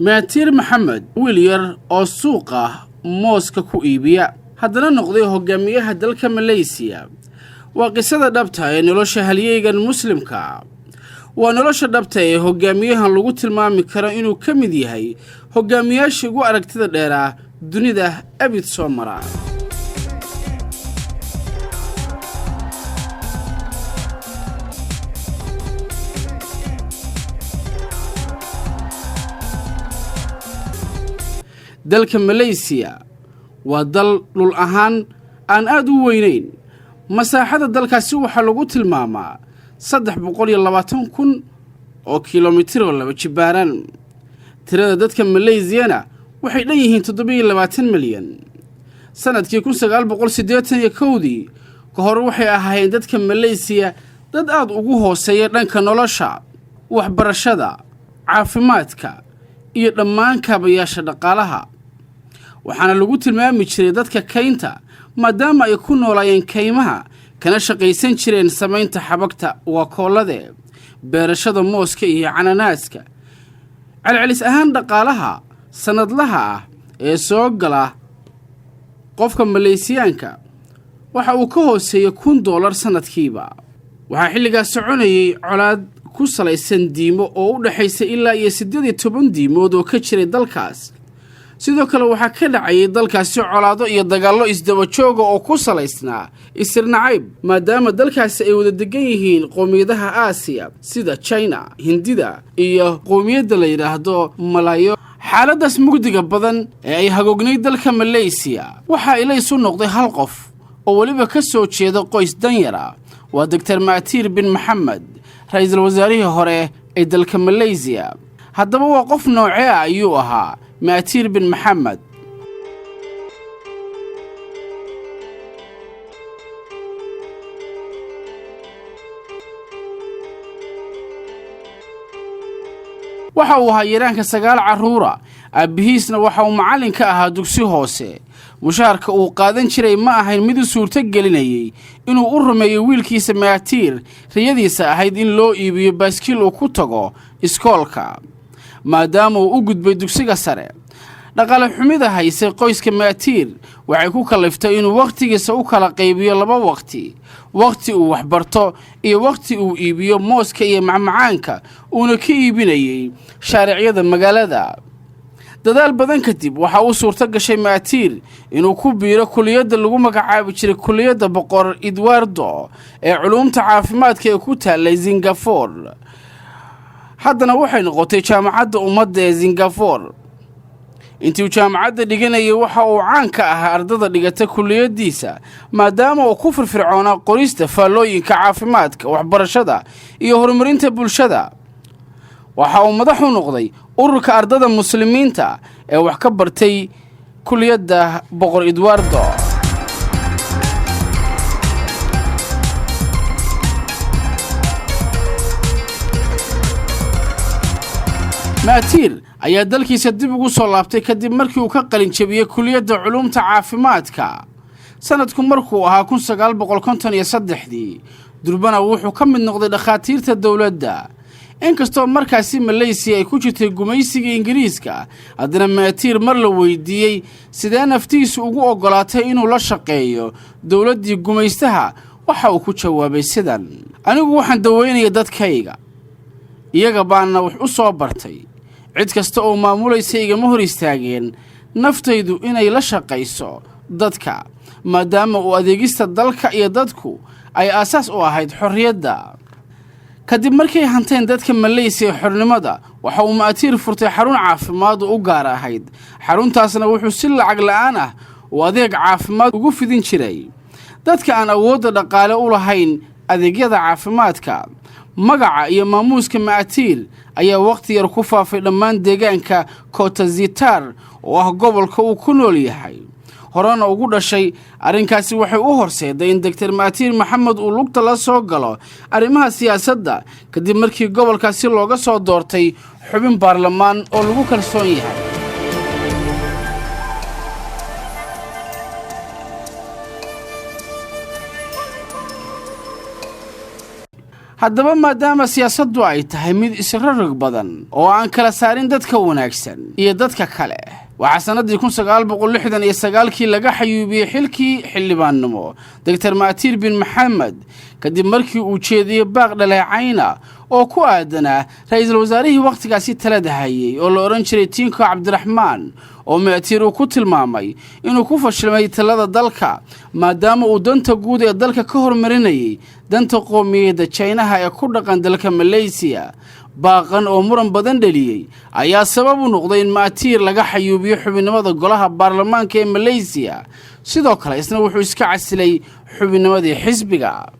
maatir maxamed wiil yar oo suuqa mooska ku iibiya haddana noqday hogaamiyaha dalka Malaysia waa qisada dhabta ee nolosha halyeygan muslimka waa nolosha dhabta ee hogaamiyahan lagu tilmaami karo inuu ka mid yahay hogaamiyaasha ugu aragtida dheera dunida abid soo mara dalka Malaysia waa dal dhul ahaan aan aad u weynayn masaaxada dalkaasi waxa lagu tilmaamaa 320,000 oo kiiloomitir oo laba jibaaran tirada dadka Malaysiana waxay dhan yihiin 27 milyan sanadkii 1981 ka hor waxay ahaayeen dadka Malaysia dad aad ugu hooseeya dhanka nolosha waxbarashada caafimaadka iyo dhammaan kaabayaasha dhaqaalaha waxaana lagu tilmaami jiray dadka kaynta maadaama ay ku noolayeen kaymaha kana shaqaysan jireen samaynta xabagta wakoolade beerashada mooska iyo cananaaska celcelis ahaan dhaqaalaha sanadlaha ah ee soo gala qofka Malaysiyaanka waxa uu ka hooseeyo $1,000 sanadkiiba waxa xilligaas soconayay colaad ku salaysan diimo oo u dhaxaysa ilaa iyo 18 diimood oo ka jiray dalkaas sidoo kale waxa ka dhacay dalkaasi colaado iyo dagaallo isdaba jooga oo ku salaysnaa isirnacayb maadaama dalkaasi ay wada degan yihiin qoomiyadaha Aasiya sida China Hindida iyo qoomiyadda la yiraahdo Malayo xaaladaas mugdiga badan ee ay hagognay dalka Malaysia waxa ilaa isu noqday hal qof oo waliba ka soo jeeda qoys danyar ah waa Dr. Maatir bin Maxamed ra'iisul wasaarihii hore ee dalka Malaysia haddaba waa qof noocee ah ayuu ahaa Maatir bin Maxamed waxa uu ahaa yaraanka 9 caruura aabihiisna waxa uu macallin ka ahaa dugsi hoose mushaarka uu qaadan jiray ma ahayn mid suurto gelinayay inuu u rumeeyo wiilkiisa Maatir riyadiisa ahayd in loo iibiyo baaskiil uu ku tago iskoolka maadaama uu u gudbay dugsiga sare dhaqaale xumida haysay qoyska Maatir waxay ku kaliftay inuu waqtigiisa u kala qaybiyo 2 waqti uu waxbarto iyo waqti uu iibiyo mooska iyo macmacaanka uuna ka iibinayay shaariicada magaalada dadaal badan kadib waxa uu suurto gashay Maatir inuu ku biiro kulliyadda lagu magacaabi jiray kulliyadda Boqor Edwardo ee culuumta caafimaadka ee ku taalay Singapore haddana waxay noqotay jaamacadda ummadda ee Singapore intii jaamacadda dhiganayay waxa uu caan ka ahaa ardada dhigata kulliyadiisa maadaama uu ku firfircoonaa qorista faallooyinka caafimaadka waxbarashada iyo horumarinta bulshada waxa uu madax u noqday ururka ardada muslimiinta ee wax ka bartay kulliyadda Boqor Edwardo Maatir ayaa dalkiisa dib ugu soo laabtay kadib markii uu ka qalin jabiyay kulliyadda culuumta caafimaadka sanadku markuu ahaa 1953 durbana wuxuu ka mid noqday dhakhaatiirta dawladda inkastoo markaasi Malaysia ay ku jirtay gumaysiga Ingiriiska haddana Maatir mar la weydiiyay sidee naftiisu ugu ogolaatay inuu la shaqeeyo dawladdii gumaystaha waxa uu ku jawaabay sidan anigu waxaan daweynaya dadkayga iyaga baana wax u soo bartay cid kasta oo maamulaysa igama hor istaageen naftaydu inay la shaqayso dadka maadaama uu adeegista dalka iyo dadku ay asaas u ahayd xorriyadda kadib markay hanteen dadka Malaysia xornimada waxa uu Maatir furtay xarun caafimaad oo u gaar ahayd xaruntaasna wuxuu si lacag la'aan ah oo adeeg caafimaad ugu fidin jiray dadka aan awood dhaqaale u lahayn adeegyada caafimaadka magaca iyo maamuuska Maatir ayaa waqti yar ku faafay dhammaan deegaanka Kota Zitar oo ah gobolka uu ku nool yahay horena ugu dhashay arrinkaasi waxay u horseeday in Dr. Maatir Maxamed uu lugta la soo galo arrimaha siyaasadda kadib markii gobolkaasi looga soo doortay xubin baarlamaan oo lagu kalsoon yahay haddaba maadaama siyaasaddu ay tahay mid israrag badan oo aan kala saarin dadka wanaagsan iyo dadka kale, waxaa sanadii 1969 laga xayuubiyey xilkii xildhibaannimo Dr. Mahathir bin Mohamad kadib markii uu jeediyey baaq dhaleecayna oo ku aadanaa ra'iisul wasaarihii waqtigaasi talada hayay oo la oran jiray Tinko Cabdiraxmaan oo Mahathir uu ku tilmaamay inuu ku fashilmay talada dalka maadaama uu danta guud ee dalka ka hormarinayay danta qoomiyadda Chinaha ee ku dhaqan dalka Malaysia. baaqan oo muran badan dhaliyay ayaa sabab u noqday in Mahathir laga xayuubiyo xubinimada golaha baarlamaanka ee Malaysia, sidoo kale isna wuxuu iska casilay xubinimadii xisbiga.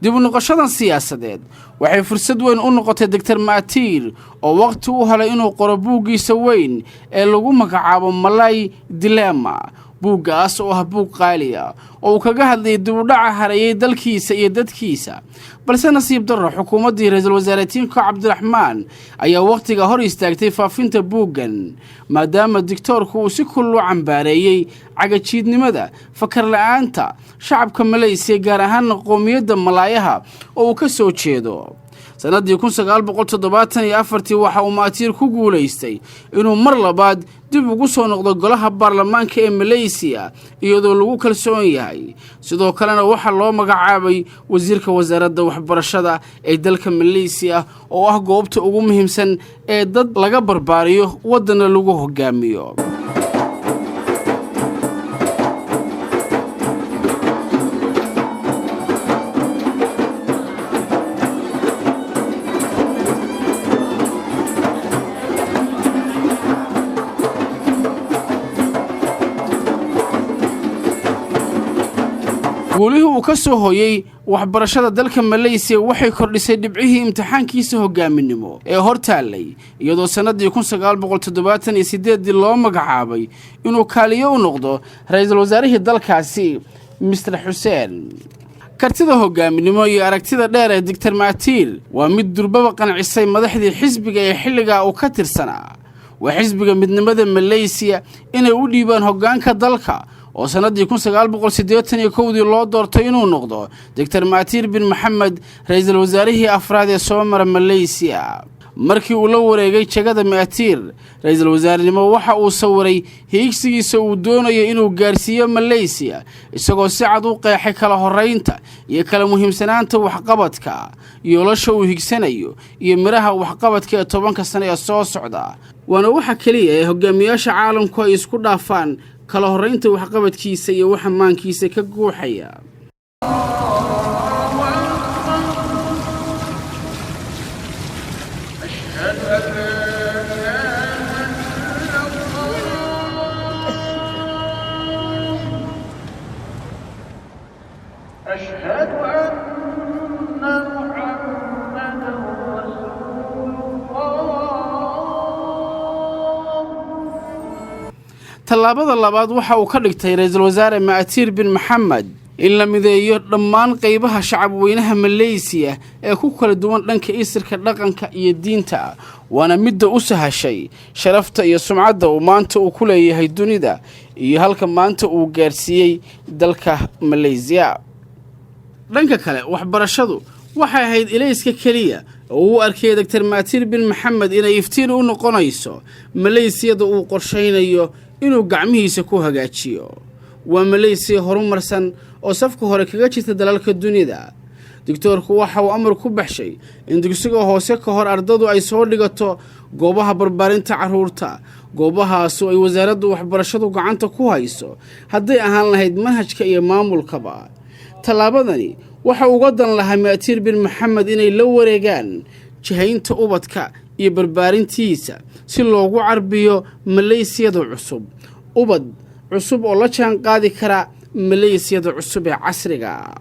dib u noqoshadan siyaasadeed waxay fursad weyn u noqotay Dr. Mahathir oo waqti u helay inuu qoro buuggiisa weyn ee lagu magacaabo Malay Dilemma. buuggaas oo ah buug qaali ah oo kaga hadlay dib u dhaca hareeyay dalkiisa iyo dadkiisa, balse nasiib darro xukuumaddii ra'iisul wasaare Tinko Cabdiraxmaan ayaa waqtiga hor istaagtay faafinta buuggan maadaama diktoorku uu si kullu cambaareeyay cagajiidnimada fakar la'aanta shacabka Malaysia gaar ahaan qoomiyadda Malaayaha oo uu ka soo jeedo. sanadii 1974 waxa uu Mahathir ku guuleystay inuu mar labaad dib ugu soo noqdo golaha baarlamaanka ee Malaysia iyadoo lagu kalsoon yahay, sidoo kalena waxa loo magacaabay wasiirka wasaaradda waxbarashada ee dalka Malaysia oo ah goobta ugu muhiimsan ee dad laga barbaariyo wadana lagu hogaamiyo. guulihii uu ka soo hooyay waxbarashada dalka Malaysia waxay kordhisay dhibcihii imtixaankiisa hogaaminimo ee hortaalay iyadoo sanadii 1978 loo magacaabay inuu kaaliyo u noqdo ra'iisul wasaarihii dalkaasi Mr. Hussein. kartida hogaaminimo iyo aragtida dheer ee Dr. Mahathir waa mid durbaba qancisay madaxdii xisbiga ee xilliga uu ka tirsanaa waa xisbiga midnimada Malaysia inay u dhiibaan hoggaanka dalka oo sanadii 1981 loo doortay inuu noqdo Dr. Mahathir bin Mohamad ra'iisul wasaarihii afraad ee soo maray Malaysia. markii uu la wareegay jagada Mahathir ra'iisul wasaarenimo waxa uu sawiray hiigsigiisa uu doonayo inuu gaarsiiyo Malaysia isagoo si cad u qeexay kala horeynta iyo kala muhiimsanaanta waxqabadka yoolasha uu higsanayo iyo miraha waxqabadka ee 10 sano ee soo socda. waana waxa kaliya ee hogaamiyaasha caalamku ay isku dhaafaan kala horeynta waxqabadkiisa iyo waxa maankiisa ka guuxaya. tallaabada labaad waxa uu ka dhigtay ra'iisul wasaare Mahathir bin Mohamad in la mideeyo dhammaan qaybaha shacab weynaha Malaysia ee ku kala duwan dhanka isirka dhaqanka iyo diinta, waana midda u sahashay sharafta iyo sumcadda uu maanta u ku leeyahay dunida iyo halka maanta uu gaarsiiyay dalka Malaysia. dhanka kale waxbarashadu waxay ahayd ilayska kaliya oo uu arkay Dr. Mahathir bin Mohamad inay iftiin u noqonayso Malaysia uu qorsheynayo inuu gacmihiisa ku hagaajiyo. waa Malaysia horumarsan oo safka hore kaga jirta dalalka dunida. diktoorku waxa uu amar ku baxshay in dugsiga hoose ka hor ardadu ay soo dhigato goobaha barbaarinta carruurta, goobahaas oo ay wasaaraddu waxbarashadu gacanta ku hayso hadday ahaan lahayd manhajka iyo maamulkaba. tallaabadani waxa uga dan lahaa Mahathir bin Mohamad inay la wareegaan jihaynta ubadka iyo barbaarintiisa si loogu carbiyo Malaysiada cusub, ubad cusub oo la jaan qaadi kara Malaysiada cusub ee casriga.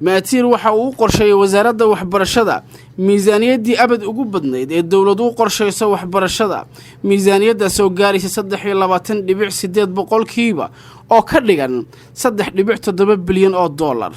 Mahathir waxa uu qorsheeyay wasaaradda waxbarashada miisaaniyaddii abad ugu badnayd ee dawladdu u qorsheyso waxbarashada, miisaaniyadda soo gaaraysa 23.8 boqolkiiba oo ka dhigan 3.7 bilyan oo dollar.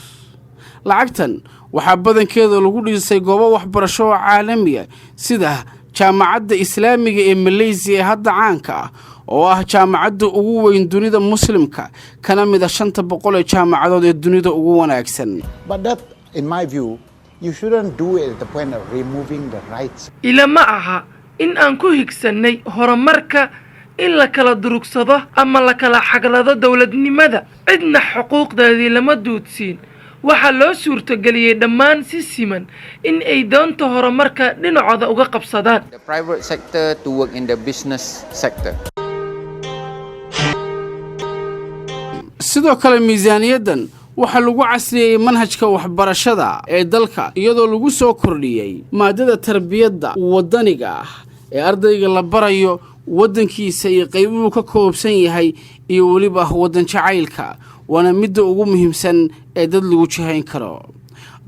lacagtan waxaa badankeeda lagu dhisay goobo waxbarasho oo caalami ah sida jaamacadda Islaamiga ee Malaysia ee hadda caanka ah oo ah jaamacadda ugu weyn dunida muslimka kana mid ah 500 ee jaamacadood ee dunida ugu wanaagsan. But that, in my view, You shouldn't do it at the point of removing the rights. Ila ma aha in aan ku higsanay horumarka in la kala durugsado ama la kala xaglado dawladnimada cidna xuquuqdeedii lama duudsiin waxa loo suurtageliyay dhammaan si siman in ay doonto horumarka dhinacooda uga qabsadaan the private sector to work in the business sector. sidoo kale miisaaniyaddan waxa lagu casriyay manhajka waxbarashada ee dalka iyadoo lagu soo kordhiyay maadada tarbiyadda wadaniga ah ee ardayga la barayo wadankiisa iyo qaybuhu ka koobsan yahay iyo waliba wadan jacaylka waana midda ugu muhiimsan ee dad lagu jihayn karo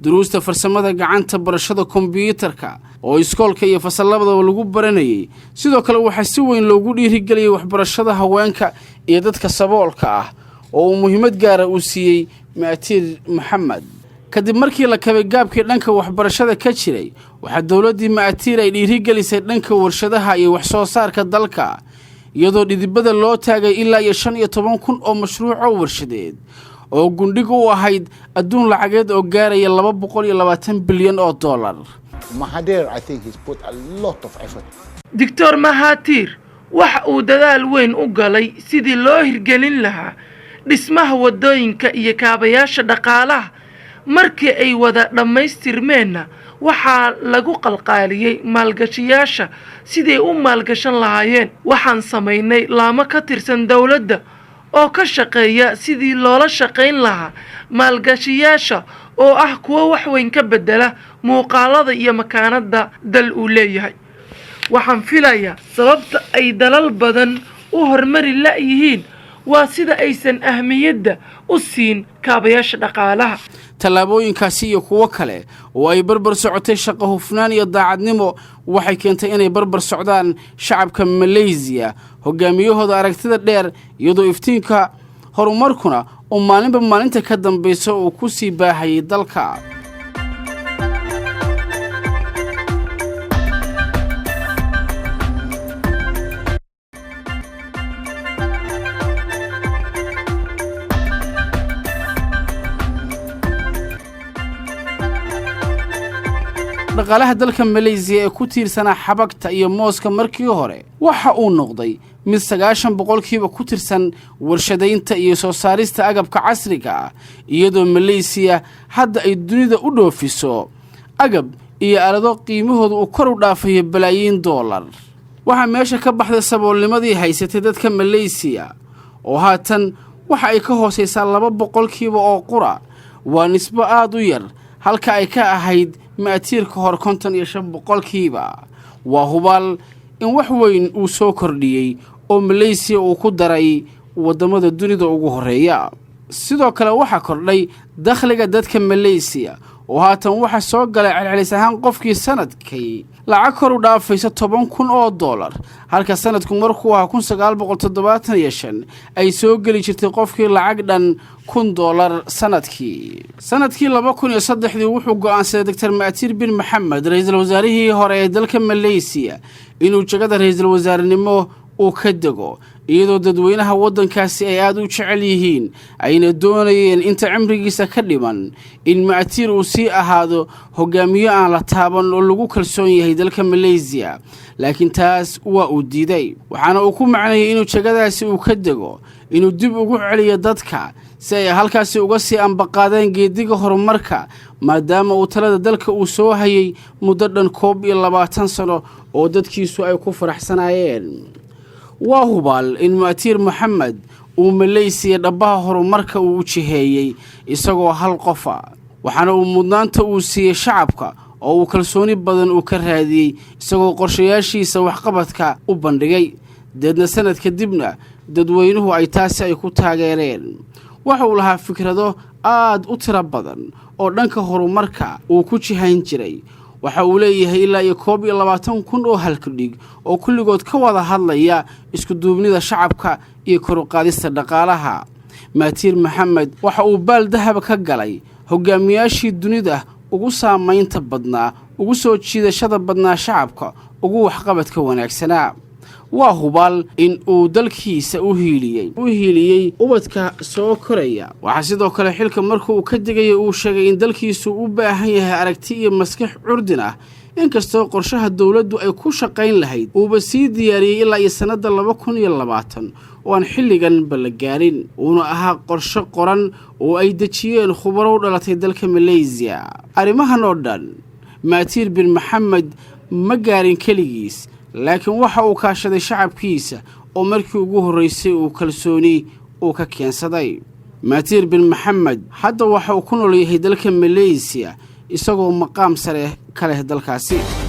duruusta farsamada gacanta barashada kombiyuutarka oo iskoolka iyo fasallada lagu baranayay sidoo kale waxa si weyn loogu dhiirigeliyay waxbarashada haweenka iyo dadka saboolka ah oo muhiimad gaar ah u siiyay Maatir Maxamed kadib markii la kabay gaabkii dhanka waxbarashada ka jiray waxa dawladda Maatir ay dhiirigelisay dhanka warshadaha iyo wax soo saarka dalka iyadoo dhidibada loo taagay ilaa 15,000 oo mashruuc oo warshadeed oo gundhig u ahayd adduun lacageed oo gaaraya 220 bilyan oo dollar. Mahathir, I think he's put a lot of effort. Dr. Mahathir waxa uu dadaal weyn u galay sidii loo hirgelin lahaa dhismaha wadooyinka iyo kaabayaasha dhaqaalaha markii ay wada dhamaystirmeenna waxaa lagu qalqaaliyay maalgashiyaasha sidii u maalgashan lahaayeen waxaan sameynay laamo ka tirsan dawladda oo ka shaqeeya sidii loola shaqeyn lahaa maalgashiyaasha oo ah kuwa wax weyn ka bedela muuqaalada iyo makaanada dal uu leeyahay waxaan filayaa sababta ay dalal badan u hormari la yihiin waa sida aysan ahmiyadda u siin kaabayaasha dhaqaalaha talaabooyinkaasi iyo kuwa kale oo ay barbar socotay shaqo hufnaan iyo daacadnimo waxay keentay inay barbar socdaan shacabka Malaysia hogaamiyahooda aragtida dheer iyadoo iftiinka horumarkuna oo maalinba maalinta ka dambaysa oo ku sii baahayay dalka dhaqaalaha dalka Malaysia ee ku tiirsanaa xabagta iyo mooska markii hore waxa uu noqday mid 90% ku tirsan warshadaynta iyo soo saarista agabka casriga ah iyadoo Malaysia hadda ay dunida u dhoofiso agab iyo aalado qiimahoodu uu kor u dhaafayo bilaayin dollar waxa meesha ka baxday saboolnimadii haysatay dadka Malaysia oo haatan waxa ay ka hooseysaa 2% oo qura waa nisbo aad u yar halka ay ka ahayd Maatir ka hor 55% waa hubaal in wax weyn uu soo kordhiyay oo Malaysia uu ku daray wadamada dunida ugu horeeya sidoo kale waxa kordhay dakhliga dadka Malaysia oo haatan waxa soo galay celcelis ahaan qofkii sanadkii lacag kor u dhaafaysa 10,000 oo dollar halka sanadku markuu ahaa 1975 ay soo gali jirtay qofkii lacag dhan $1,000 sanadkii 2003 wuxuu go'aansaday Dr. Maatir bin Maxamed ra'iisul wasaarihii hore ee dalka Malaysia inuu jagada ra'iisul wasaarenimo uu ka dego iyadoo dadweynaha wadankaasi ay aad u jecel yihiin ayna doonayeen inta cimrigiisa ka dhiman in Maatir uu sii ahaado hogaamiye aan la taaban oo lagu kalsoon yahay dalka Malaysia laakiin taas waa uu diiday waxaana uu ku macnayay inuu jagadaasi uu ka dego inuu dib ugu celiyo dadka si ay halkaasi uga sii ambaqaadeen geediga horumarka maadaama uu talada dalka uu soo hayay muddo dhan 20 sano oo dadkiisu ay ku faraxsanaayeen waa hubaal in Maatir Maxamed uu Malaysia dhabaha horumarka uu jiheeyay isagoo hal qof waxaana uu mudnaanta uu siiyay shacabka oo uu kalsooni badan uu ka raadiyay isagoo qorshayaashiisa waxqabadka u bandhigay dadna sanad kadibna dadweynuhu ay taasi ay ku taageereen waxa uu lahaa fikrado aad u tiro badan oo dhanka horumarka uu ku jihayn jiray waxa uu leeyahay ilaa 21,000 oo halkudhig oo kulligood ka wada hadlaya isku duubnida shacabka iyo kor u qaadista dhaqaalaha Maatir Maxamed waxa uu baal dahab ka galay hogaamiyaashii dunida ugu saameynta badnaa ugu soo jiidashada badnaa shacabka ugu waxqabadka wanaagsanaa waa hubaal in uu dalkiisa u hiiliyey ubadka soo koraya. waxaa sidoo kale xilka markuu ka digay uu sheegay in dalkiisu u baahan yahay aragti iyo maskax curdin ah, inkastoo qorshaha dawladdu ay ku shaqayn lahayd uuba sii diyaariyey ilaa iyo sanadda 2020 oo aan xilligan bala gaarin, uuna ahaa qorshe qoran oo ay dejiyeen khubaro u dhalatay dalka Malaysia. arrimahan oo dhan Mahathir bin Mohamad ma gaarin keligiis, laakiin waxa uu kaashaday shacabkiisa oo markii ugu horeysay uu kalsooni uu ka keensaday. Mahathir bin Mohamad hadda waxa uu ku nool yahay dalka Malaysia isagoo maqaam sare ka leh dalkaasi.